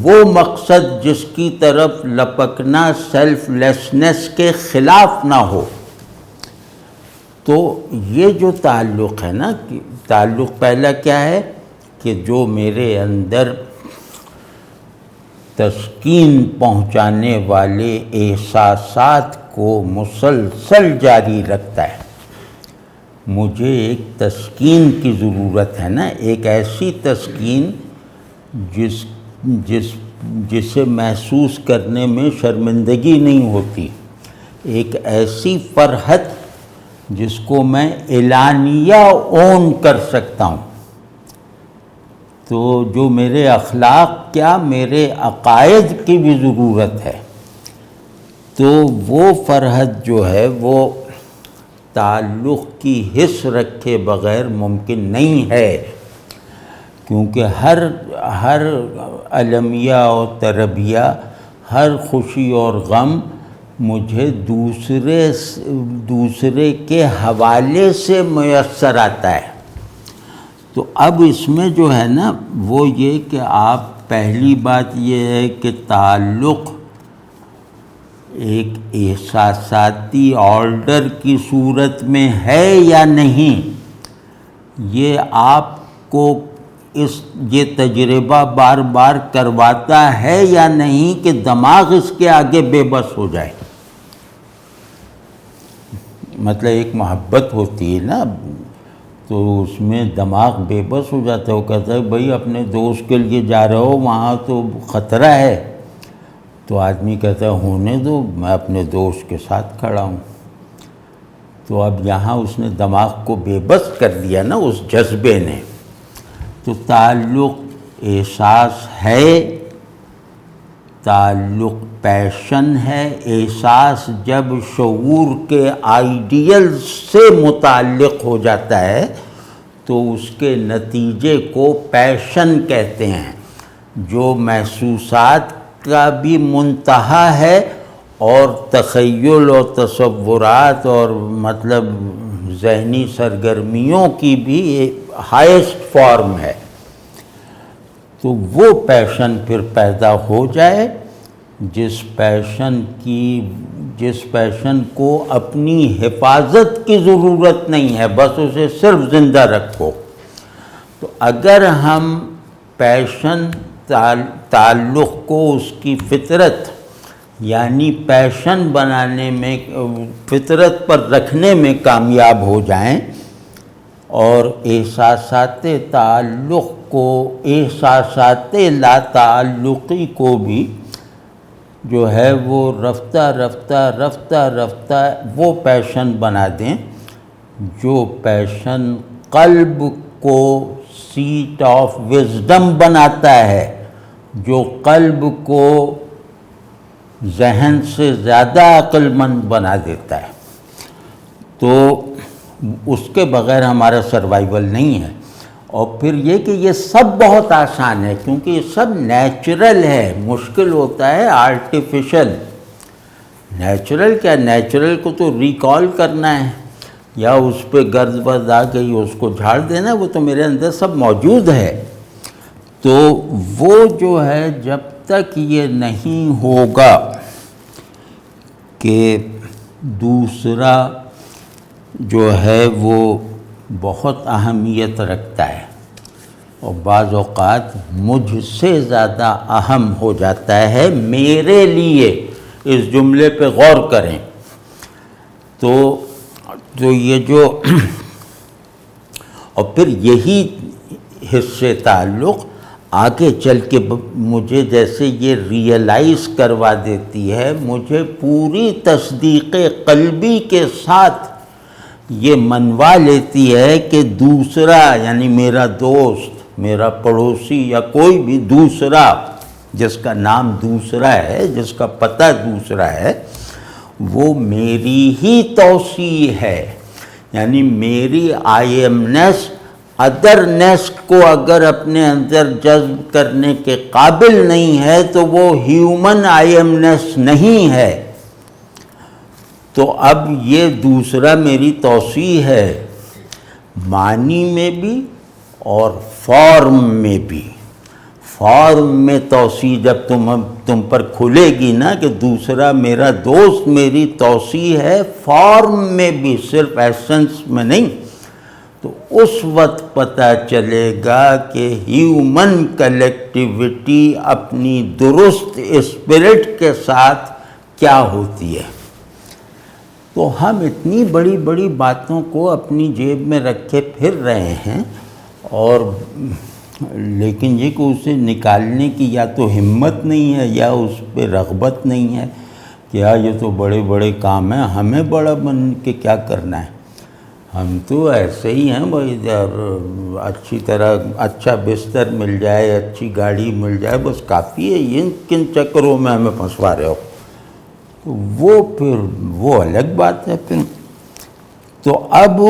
وہ مقصد جس کی طرف لپکنا سیلف لیسنس کے خلاف نہ ہو۔ تو یہ جو تعلق ہے نا، تعلق پہلا کیا ہے کہ جو میرے اندر تسکین پہنچانے والے احساسات کو مسلسل جاری رکھتا ہے۔ مجھے ایک تسکین کی ضرورت ہے نا، ایک ایسی تسکین جسے محسوس کرنے میں شرمندگی نہیں ہوتی، ایک ایسی فرحت جس کو میں اعلانیہ اون کر سکتا ہوں۔ تو جو میرے اخلاق کیا میرے عقائد کی بھی ضرورت ہے، تو وہ فرحت جو ہے وہ تعلق کی حس رکھے بغیر ممکن نہیں ہے، کیونکہ ہر المیہ اور تربیہ، ہر خوشی اور غم مجھے دوسرے کے حوالے سے میسر آتا ہے۔ تو اب اس میں جو ہے نا وہ یہ کہ آپ پہلی بات یہ ہے کہ تعلق ایک احساساتی آرڈر کی صورت میں ہے یا نہیں، یہ آپ کو یہ تجربہ بار بار کرواتا ہے یا نہیں کہ دماغ اس کے آگے بے بس ہو جائے۔ مطلب ایک محبت ہوتی ہے نا، تو اس میں دماغ بے بس ہو جاتا ہے، وہ کہتا ہے بھائی اپنے دوست کے لیے جا رہے ہو، وہاں تو خطرہ ہے، تو آدمی کہتا ہے ہونے دو، میں اپنے دوست کے ساتھ کھڑا ہوں۔ تو اب یہاں اس نے دماغ کو بے بس کر دیا نا اس جذبے نے۔ تو تعلق احساس ہے، تعلق پیشن ہے۔ احساس جب شعور کے آئیڈیل سے متعلق ہو جاتا ہے تو اس کے نتیجے کو پیشن کہتے ہیں، جو محسوسات کا بھی منتہا ہے اور تخیل اور تصورات اور مطلب ذہنی سرگرمیوں کی بھی ہائیسٹ فارم ہے۔ تو وہ پیشن پھر پیدا ہو جائے جس پیشن کو اپنی حفاظت کی ضرورت نہیں ہے، بس اسے صرف زندہ رکھو۔ تو اگر ہم پیشن تعلق کو اس کی فطرت یعنی پیشن بنانے میں، فطرت پر رکھنے میں کامیاب ہو جائیں اور احساسات تعلق کو، احساسات لا تعلقی کو بھی جو ہے وہ رفتہ رفتہ وہ پیشن بنا دیں جو پیشن قلب کو سیٹ آف وزڈم بناتا ہے، جو قلب کو ذہن سے زیادہ عقل مند بنا دیتا ہے۔ تو اس کے بغیر ہمارا سروائیول نہیں ہے۔ اور پھر یہ کہ یہ سب بہت آسان ہے کیونکہ یہ سب نیچرل ہے، مشکل ہوتا ہے آرٹیفیشل۔ نیچرل کیا، نیچرل کو تو ریکال کرنا ہے یا اس پہ گرد ورد آ گئی اس کو جھاڑ دینا، وہ تو میرے اندر سب موجود ہے۔ تو وہ جو ہے جب تک یہ نہیں ہوگا کہ دوسرا جو ہے وہ بہت اہمیت رکھتا ہے اور بعض اوقات مجھ سے زیادہ اہم ہو جاتا ہے میرے لیے، اس جملے پہ غور کریں۔ تو یہ جو اور پھر یہی حصے تعلق آگے چل کے مجھے جیسے یہ ریئلائز کروا دیتی ہے، مجھے پوری تصدیق قلبی کے ساتھ یہ منوا لیتی ہے کہ دوسرا یعنی میرا دوست، میرا پڑوسی یا کوئی بھی دوسرا جس کا نام دوسرا ہے، جس کا پتہ دوسرا ہے، وہ میری ہی توسیع ہے۔ یعنی میری آئی ایم نیس ادرنیس کو اگر اپنے اندر جذب کرنے کے قابل نہیں ہے تو وہ ہیومن آئی ایم نیس نہیں ہے۔ تو اب یہ دوسرا میری توسیع ہے، معنی میں بھی اور فارم میں بھی۔ فارم میں توسیع جب تم پر کھلے گی نا کہ دوسرا میرا دوست میری توسیع ہے، فارم میں بھی، صرف ایسنس میں نہیں، تو اس وقت پتہ چلے گا کہ ہیومن کلیکٹیوٹی اپنی درست اسپرٹ کے ساتھ کیا ہوتی ہے۔ تو ہم اتنی بڑی بڑی باتوں کو اپنی جیب میں رکھے پھر رہے ہیں، اور لیکن یہ کہ اسے نکالنے کی یا تو ہمت نہیں ہے یا اس پہ رغبت نہیں ہے کہ یہ تو بڑے بڑے کام ہیں، ہمیں بڑا بن کے کیا کرنا ہے، ہم تو ایسے ہی ہیں بھائی، اچھی طرح اچھا بستر مل جائے، اچھی گاڑی مل جائے، بس کافی ہے، یہ کن چکروں میں ہمیں پھنسوا رہے ہو۔ تو وہ پھر وہ الگ بات ہے پھر۔ تو اب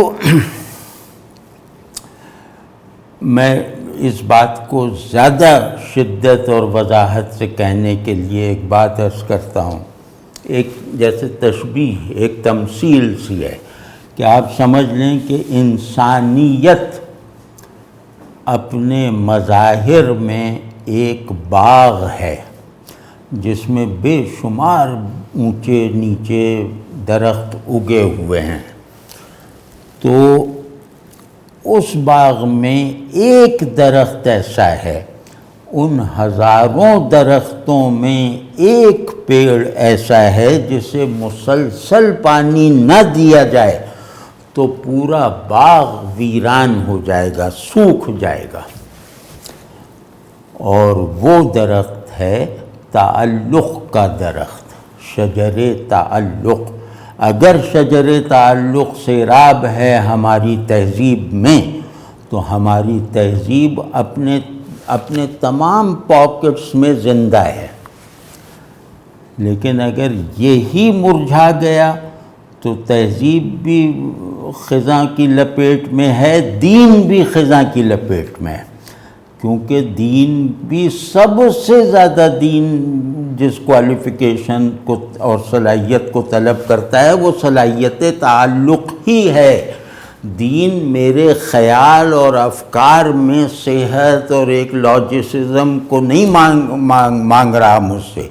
میں اس بات کو زیادہ شدت اور وضاحت سے کہنے کے لیے ایک بات عرض کرتا ہوں، ایک جیسے تشبیہ، ایک تمثیل سی ہے کہ آپ سمجھ لیں کہ انسانیت اپنے مظاہر میں ایک باغ ہے جس میں بے شمار اونچے نیچے درخت اگے ہوئے ہیں۔ تو اس باغ میں ایک درخت ایسا ہے، ان ہزاروں درختوں میں ایک پیڑ ایسا ہے جسے مسلسل پانی نہ دیا جائے تو پورا باغ ویران ہو جائے گا، سوکھ جائے گا، اور وہ درخت ہے تعلق کا درخت، شجر تعلق۔ اگر شجر تعلق سیراب ہے ہماری تہذیب میں تو ہماری تہذیب اپنے تمام پاکٹس میں زندہ ہے، لیکن اگر یہی مرجھا گیا تو تہذیب بھی خزاں کی لپیٹ میں ہے، دین بھی خزاں کی لپیٹ میں ہے، کیونکہ دین بھی سب سے زیادہ دین جس کوالیفیکیشن کو اور صلاحیت کو طلب کرتا ہے وہ صلاحیت تعلق ہی ہے۔ دین میرے خیال اور افکار میں صحت اور ایک لاجسزم کو نہیں مانگ رہا مجھ سے،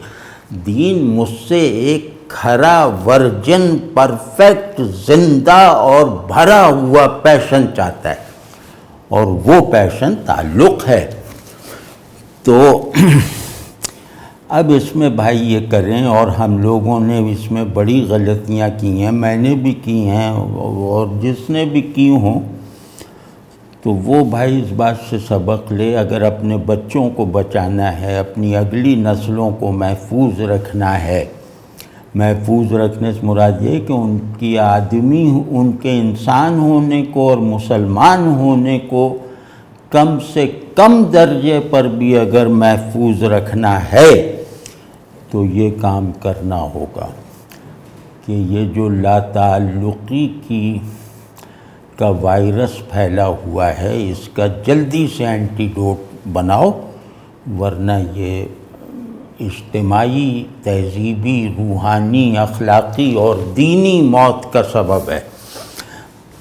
دین مجھ سے ایک کھرا ورجن پرفیکٹ زندہ اور بھرا ہوا پیشن چاہتا ہے، اور وہ پیشن تعلق ہے۔ تو اب اس میں بھائی یہ کریں، اور ہم لوگوں نے اس میں بڑی غلطیاں کی ہیں، میں نے بھی کی ہیں اور جس نے بھی کی ہوں، تو وہ بھائی اس بات سے سبق لے، اگر اپنے بچوں کو بچانا ہے، اپنی اگلی نسلوں کو محفوظ رکھنا ہے، محفوظ رکھنے سے مراد یہ کہ ان کی آدمی، ان کے انسان ہونے کو اور مسلمان ہونے کو کم سے کم درجے پر بھی اگر محفوظ رکھنا ہے تو یہ کام کرنا ہوگا کہ یہ جو لا تعلقی کا وائرس پھیلا ہوا ہے اس کا جلدی سے اینٹیڈوٹ بناؤ، ورنہ یہ اجتماعی، تہذیبی، روحانی، اخلاقی اور دینی موت کا سبب ہے۔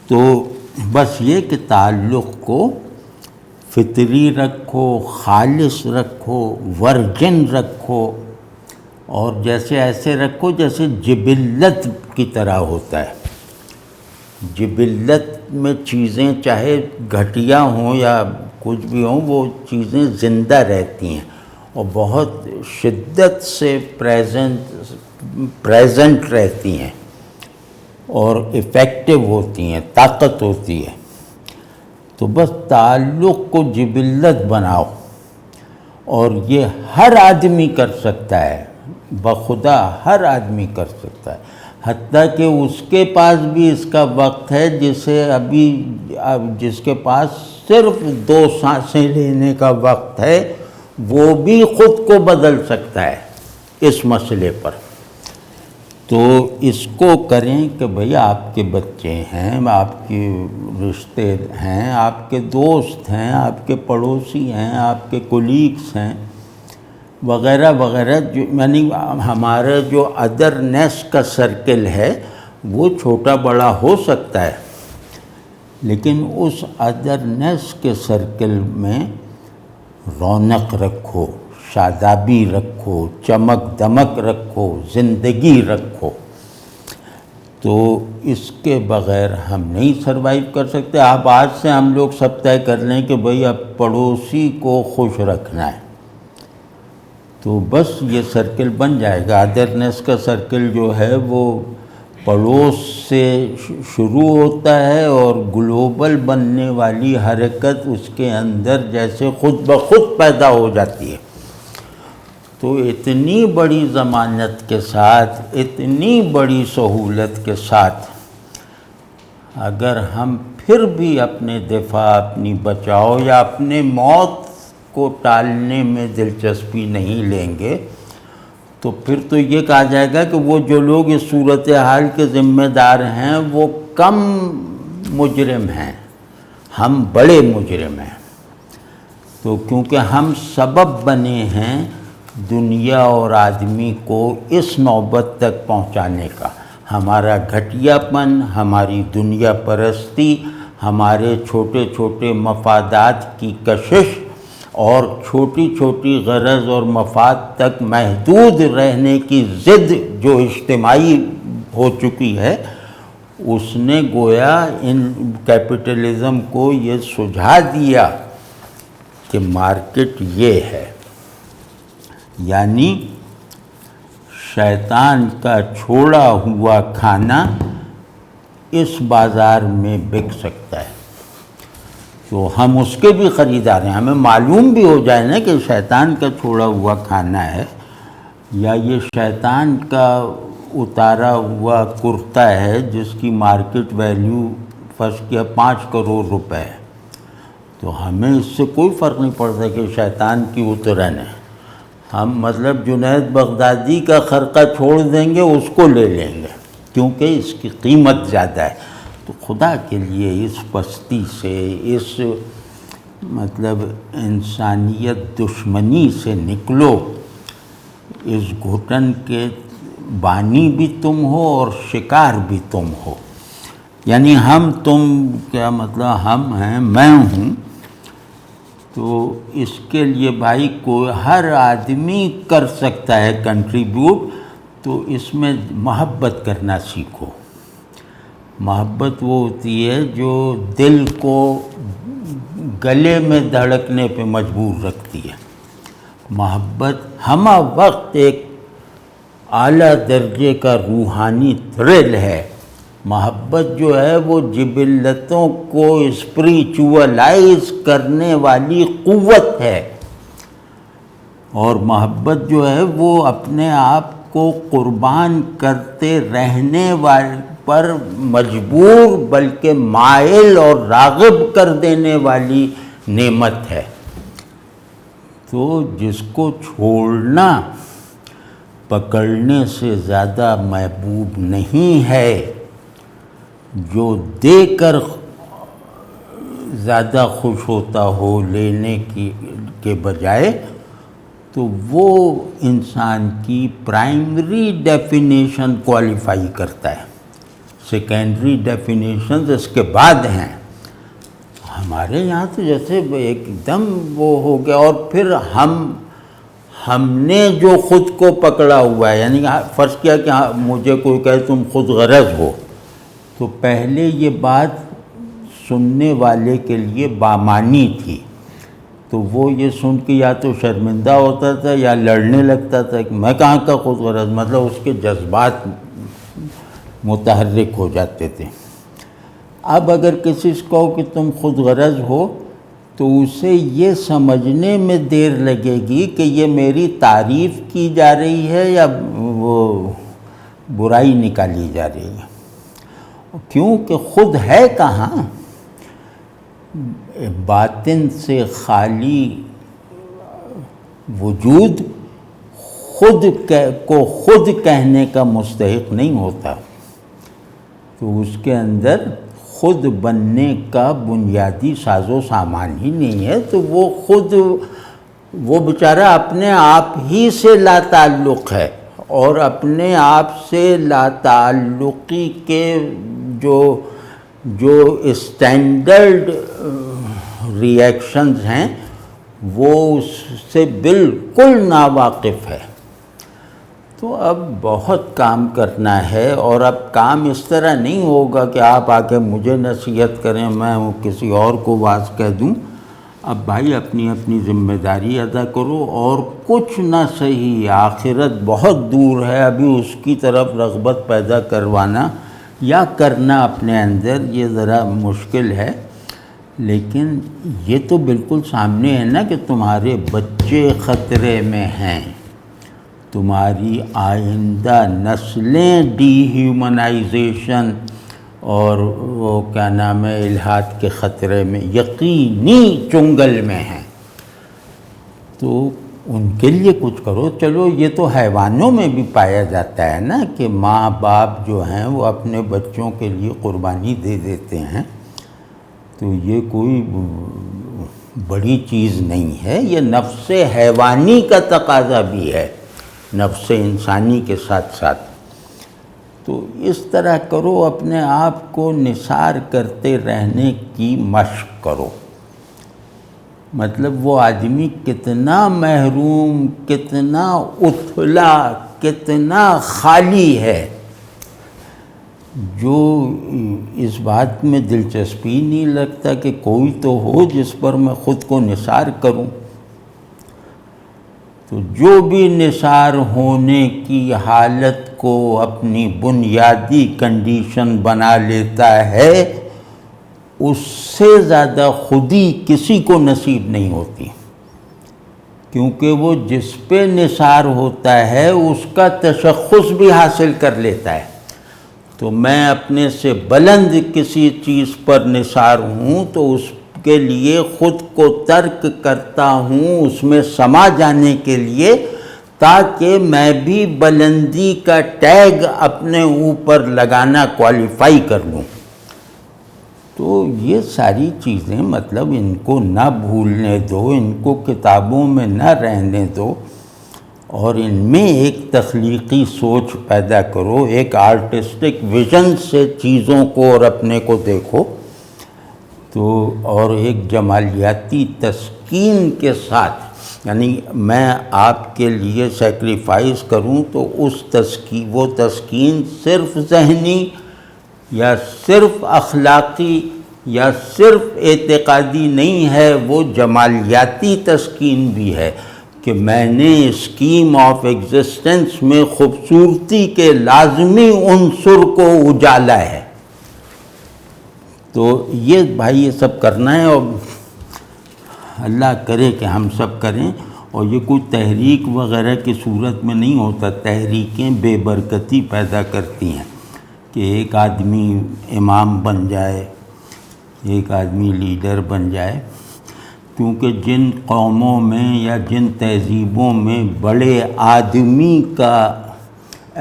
تو بس یہ کہ تعلق کو فطری رکھو، خالص رکھو، ورجن رکھو، اور جیسے ایسے رکھو جیسے جبلت کی طرح ہوتا ہے۔ جبلت میں چیزیں چاہے گھٹیا ہوں یا کچھ بھی ہوں، وہ چیزیں زندہ رہتی ہیں اور بہت شدت سے پریزنٹ رہتی ہیں اور افیکٹو ہوتی ہیں، طاقت ہوتی ہے۔ تو بس تعلق کو جبلت بناؤ، اور یہ ہر آدمی کر سکتا ہے، بخدا ہر آدمی کر سکتا ہے، حتیٰ کہ اس کے پاس بھی اس کا وقت ہے جس کے پاس صرف 2 سانسیں لینے کا وقت ہے، وہ بھی خود کو بدل سکتا ہے اس مسئلے پر۔ تو اس کو کریں کہ بھئی آپ کے بچے ہیں، آپ کے رشتے ہیں، آپ کے دوست ہیں، آپ کے پڑوسی ہیں، آپ کے کولیگس ہیں وغیرہ وغیرہ، یعنی ہمارا جو ادرنیس کا سرکل ہے وہ چھوٹا بڑا ہو سکتا ہے، لیکن اس ادرنیس کے سرکل میں رونق رکھو، شادابی رکھو، چمک دمک رکھو، زندگی رکھو۔ تو اس کے بغیر ہم نہیں سروائیو کر سکتے۔ اب آج سے ہم لوگ سب طے کر لیں کہ بھئی اب پڑوسی کو خوش رکھنا ہے، تو بس یہ سرکل بن جائے گا۔ ادرنیس کا سرکل جو ہے وہ پڑوس سے شروع ہوتا ہے، اور گلوبل بننے والی حرکت اس کے اندر جیسے خود بخود پیدا ہو جاتی ہے۔ تو اتنی بڑی ضمانت کے ساتھ، اتنی بڑی سہولت کے ساتھ، اگر ہم پھر بھی اپنے دفاع، اپنی بچاؤ یا اپنے موت کو ٹالنے میں دلچسپی نہیں لیں گے، تو پھر تو یہ کہا جائے گا کہ وہ جو لوگ اس صورتحال کے ذمہ دار ہیں وہ کم مجرم ہیں، ہم بڑے مجرم ہیں۔ تو کیونکہ ہم سبب بنے ہیں دنیا اور آدمی کو اس نوبت تک پہنچانے کا، ہمارا گھٹیا پن، ہماری دنیا پرستی، ہمارے چھوٹے چھوٹے مفادات کی کشش اور چھوٹی چھوٹی غرض اور مفاد تک محدود رہنے کی ضد جو اجتماعی ہو چکی ہے، اس نے گویا ان کیپٹلزم کو یہ سجھا دیا کہ مارکیٹ یہ ہے، یعنی شیطان کا چھوڑا ہوا کھانا اس بازار میں بک سکتا ہے، تو ہم اس کے بھی خریدار ہیں۔ ہمیں معلوم بھی ہو جائے نا کہ شیطان کا چھوڑا ہوا کھانا ہے، یا یہ شیطان کا اتارا ہوا کرتا ہے جس کی مارکیٹ ویلیو فرض کیا 5 کروڑ روپے ہے، تو ہمیں اس سے کوئی فرق نہیں پڑتا کہ شیطان کی اترن ہے۔ ہم مطلب جنید بغدادی کا خرقہ چھوڑ دیں گے، اس کو لے لیں گے کیونکہ اس کی قیمت زیادہ ہے۔ تو خدا کے لیے اس پستی سے، اس مطلب انسانیت دشمنی سے نکلو۔ اس گھٹن کے بانی بھی تم ہو اور شکار بھی تم ہو، یعنی ہم تم کیا مطلب ہم ہیں، میں ہوں، تو اس کے لیے بھائی کو ہر آدمی کر سکتا ہے کنٹریبیوٹ۔ تو اس میں محبت کرنا سیکھو۔ محبت وہ ہوتی ہے جو دل کو گلے میں دھڑکنے پہ مجبور رکھتی ہے۔ محبت ہمہ وقت ایک اعلیٰ درجے کا روحانی تھرل ہے۔ محبت جو ہے وہ جبلتوں کو اسپریچولائز کرنے والی قوت ہے، اور محبت جو ہے وہ اپنے آپ کو قربان کرتے رہنے والے پر مجبور بلکہ مائل اور راغب کر دینے والی نعمت ہے۔ تو جس کو چھوڑنا پکڑنے سے زیادہ محبوب نہیں ہے، جو دے کر زیادہ خوش ہوتا ہو لینے کے بجائے، تو وہ انسان کی پرائمری ڈیفینیشن کوالیفائی کرتا ہے۔ سیکنڈری ڈیفینیشنز اس کے بعد ہیں۔ ہمارے یہاں تو جیسے ایک دم وہ ہو گیا، اور پھر ہم نے جو خود کو پکڑا ہوا ہے، یعنی فرض کیا کہ مجھے کوئی کہے تم خود غرض ہو، تو پہلے یہ بات سننے والے کے لیے بامانی تھی، تو وہ یہ سن کے یا تو شرمندہ ہوتا تھا یا لڑنے لگتا تھا کہ میں کہاں کا خود غرض، مطلب اس کے جذبات متحرک ہو جاتے تھے۔ اب اگر کسی سے کہو کہ تم خود غرض ہو، تو اسے یہ سمجھنے میں دیر لگے گی کہ یہ میری تعریف کی جا رہی ہے یا وہ برائی نکالی جا رہی ہے، کیونکہ خود ہے کہاں۔ باطن سے خالی وجود خود کو خود کہنے کا مستحق نہیں ہوتا، تو اس کے اندر خود بننے کا بنیادی ساز و سامان ہی نہیں ہے، تو وہ بیچارہ اپنے آپ ہی سے لا تعلق ہے، اور اپنے آپ سے لا تعلقی کے جو اسٹینڈرڈ ری ایکشنز ہیں وہ اس سے بالکل ناواقف ہے۔ تو اب بہت کام کرنا ہے، اور اب کام اس طرح نہیں ہوگا کہ آپ آ کے مجھے نصیحت کریں، میں کسی اور کو واعظ کہہ دوں۔ اب بھائی اپنی اپنی ذمہ داری ادا کرو، اور کچھ نہ صحیح آخرت بہت دور ہے، ابھی اس کی طرف رغبت پیدا کروانا یا کرنا اپنے اندر یہ ذرا مشکل ہے، لیکن یہ تو بالکل سامنے ہے نا کہ تمہارے بچے خطرے میں ہیں، تمہاری آئندہ نسلیں ڈی ہیومنائزیشن اور وہ کیا نام ہے الحاد کے خطرے میں، یقینی چنگل میں ہیں، تو ان کے لیے کچھ کرو۔ چلو یہ تو حیوانوں میں بھی پایا جاتا ہے نا کہ ماں باپ جو ہیں وہ اپنے بچوں کے لیے قربانی دے دیتے ہیں، تو یہ کوئی بڑی چیز نہیں ہے، یہ نفس حیوانی کا تقاضا بھی ہے نفس انسانی کے ساتھ ساتھ۔ تو اس طرح کرو، اپنے آپ کو نثار کرتے رہنے کی مشق کرو۔ مطلب وہ آدمی کتنا محروم، کتنا اتھلا، کتنا خالی ہے، جو اس بات میں دلچسپی نہیں لگتا کہ کوئی تو ہو جس پر میں خود کو نثار کروں۔ تو جو بھی نثار ہونے کی حالت کو اپنی بنیادی کنڈیشن بنا لیتا ہے، اس سے زیادہ خودی کسی کو نصیب نہیں ہوتی، کیونکہ وہ جس پہ نثار ہوتا ہے اس کا تشخص بھی حاصل کر لیتا ہے۔ تو میں اپنے سے بلند کسی چیز پر نثار ہوں تو اس کے لیے خود کو ترک کرتا ہوں اس میں سما جانے کے لیے، تاکہ میں بھی بلندی کا ٹیگ اپنے اوپر لگانا کوالیفائی کر لوں۔ تو یہ ساری چیزیں مطلب ان کو نہ بھولنے دو، ان کو کتابوں میں نہ رہنے دو، اور ان میں ایک تخلیقی سوچ پیدا کرو، ایک آرٹسٹک ویژن سے چیزوں کو اور اپنے کو دیکھو، تو اور ایک جمالیاتی تسکین کے ساتھ، یعنی میں آپ کے لیے سیکریفائز کروں تو وہ تسکین صرف ذہنی یا صرف اخلاقی یا صرف اعتقادی نہیں ہے، وہ جمالیاتی تسکین بھی ہے کہ میں نے اسکیم آف ایگزسٹنس میں خوبصورتی کے لازمی عنصر کو اجالا ہے۔ تو یہ بھائی یہ سب کرنا ہے، اور اللہ کرے کہ ہم سب کریں، اور یہ کوئی تحریک وغیرہ کی صورت میں نہیں ہوتا۔ تحریکیں بے برکتی پیدا کرتی ہیں کہ ایک آدمی امام بن جائے، ایک آدمی لیڈر بن جائے، کیونکہ جن قوموں میں یا جن تہذیبوں میں بڑے آدمی کا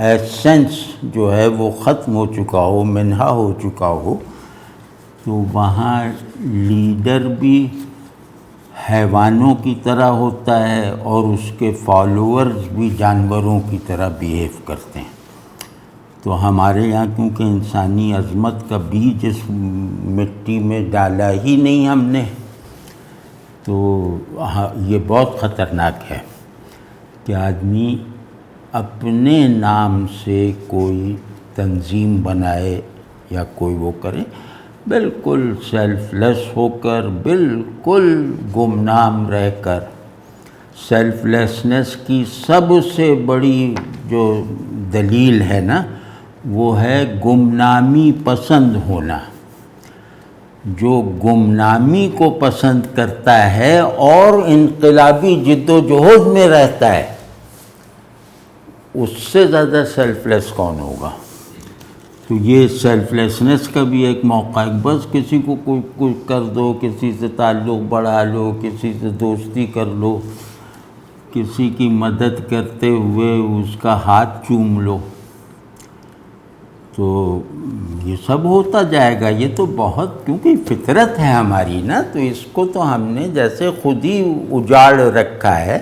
ایسنس جو ہے وہ ختم ہو چکا ہو، منہا ہو چکا ہو، تو وہاں لیڈر بھی حیوانوں کی طرح ہوتا ہے اور اس کے فالوورز بھی جانوروں کی طرح بیہیو کرتے ہیں۔ تو ہمارے یہاں کیونکہ انسانی عظمت کا بیج اس مٹی میں ڈالا ہی نہیں ہم نے، تو یہ بہت خطرناک ہے کہ آدمی اپنے نام سے کوئی تنظیم بنائے یا کوئی وہ کرے، بالکل سیلف لیس ہو کر، بالکل گمنام رہ کر۔ سیلف لیسنس کی سب سے بڑی جو دلیل ہے نا، وہ ہے گمنامی پسند ہونا۔ جو گمنامی کو پسند کرتا ہے اور انقلابی جد و جہد میں رہتا ہے، اس سے زیادہ سیلف لیس کون ہوگا؟ تو یہ سیلف لیسنس کا بھی ایک موقع ہے، بس کسی کو کوئی کر دو، کسی سے تعلق بڑھا لو، کسی سے دوستی کر لو، کسی کی مدد کرتے ہوئے اس کا ہاتھ چوم لو، تو یہ سب ہوتا جائے گا۔ یہ تو بہت، کیونکہ فطرت ہے ہماری نا، تو اس کو تو ہم نے جیسے خود ہی اجاڑ رکھا ہے۔